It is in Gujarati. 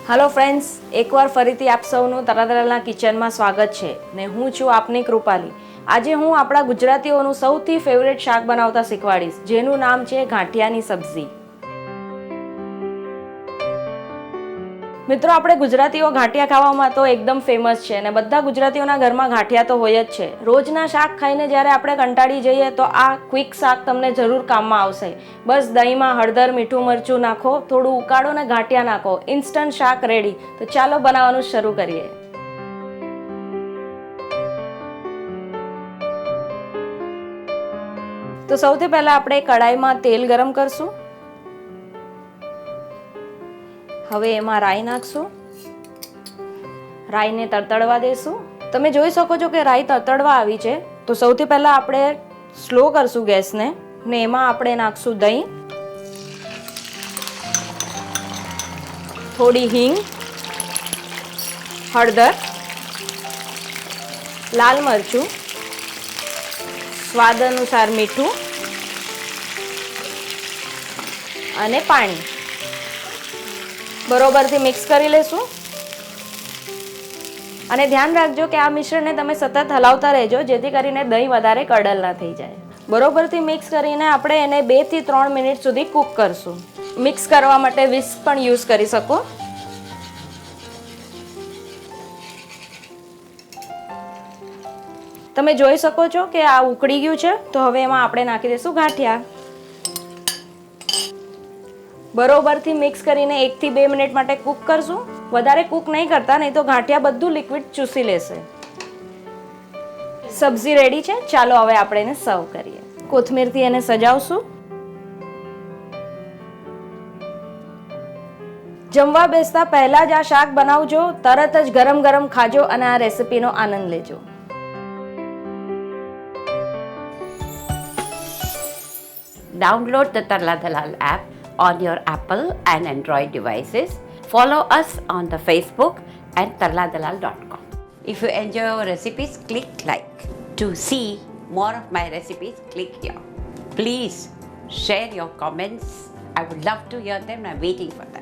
હેલો ફ્રેન્ડ્સ, એકવાર ફરીથી આપ સૌનું તરાતરાના કિચનમાં સ્વાગત છે ને હું છું આપની કૃપાલી. આજે હું આપણા ગુજરાતીઓનું સૌથી ફેવરેટ શાક બનાવતા શીખવાડીશ, જેનું નામ છે ગાંઠિયાની સબ્જી. મિત્રો, આપણે ગુજરાતીઓ ગાંઠિયા ખાવામાં તો એકદમ ફેમસ છે અને બધા ગુજરાતીઓના ઘરમાં ગાંઠિયા તો હોય જ છે. રોજના શાક ખાઈને જ્યારે આપણે કંટાળી જઈએ તો આ ક્વિક શાક તમને જરૂર કામમાં આવશે. બસ દહીંમાં હળદર, મીઠું, મરચું નાખો, થોડું ઉકાળો ને ગાંઠિયા નાખો, ઇન્સ્ટન્ટ શાક રેડી. તો ચાલો બનાવવાનું શરૂ કરીએ. તો સૌથી પહેલા આપણે કડાઈમાં તેલ ગરમ કરશું. હવે એમાં રાઈ નાખશું. રાઈને તડતડવા દેશું. તમે જોઈ શકો છો કે રાઈ તડતડવા આવી છે. તો સૌથી પહેલા આપણે સ્લો કરશું ગેસને ને એમાં આપણે નાખશું દહીં, થોડી હિંગ, હળદર, લાલ મરચું, સ્વાદ અનુસાર મીઠું અને પાણી. બરોબરથી મિક્સ કરી લેશું. અને ધ્યાન રાખજો કે આ મિશ્રણને તમે સતત હલાવતા રહેજો, જેથી કરીને દહીં વધારે કડલ ના થઈ જાય. બરોબરથી મિક્સ કરીને આપણે એને 2 થી 3 મિનિટ સુધી કૂક કરશું. મિક્સ કરવા માટે વિસ્ક પણ યુઝ કરી શકો. તમે જોઈ શકો છો કે આ ઉકળી ગયું છે. તો હવે એમાં આપણે નાખી દઈશું ગાંઠિયા. બરોબરથી મિક્સ કરીને 1 થી 2 મિનિટ માટે કૂક કરશું. વધારે કૂક નહીં કરતા, નહીં તો ગાંઠિયા બધું લિક્વિડ ચૂસી લેશે. સબ્જી રેડી છે. ચાલો હવે આપણે એને સર્વ કરીએ. કોથમીરથી એને સજાવશું. જમવા બેસતા પહેલા જ આ શાક બનાવજો, તરત જ ગરમ ગરમ ખાજો અને આ રેસિપીનો આનંદ લેજો. Download the Tarla Dalal app on your Apple and Android devices. Follow us on the Facebook and tarladalal.com. If you enjoy our recipes, click like. To see more of my recipes, click here. Please share your comments. I would love to hear them. I'm waiting for them.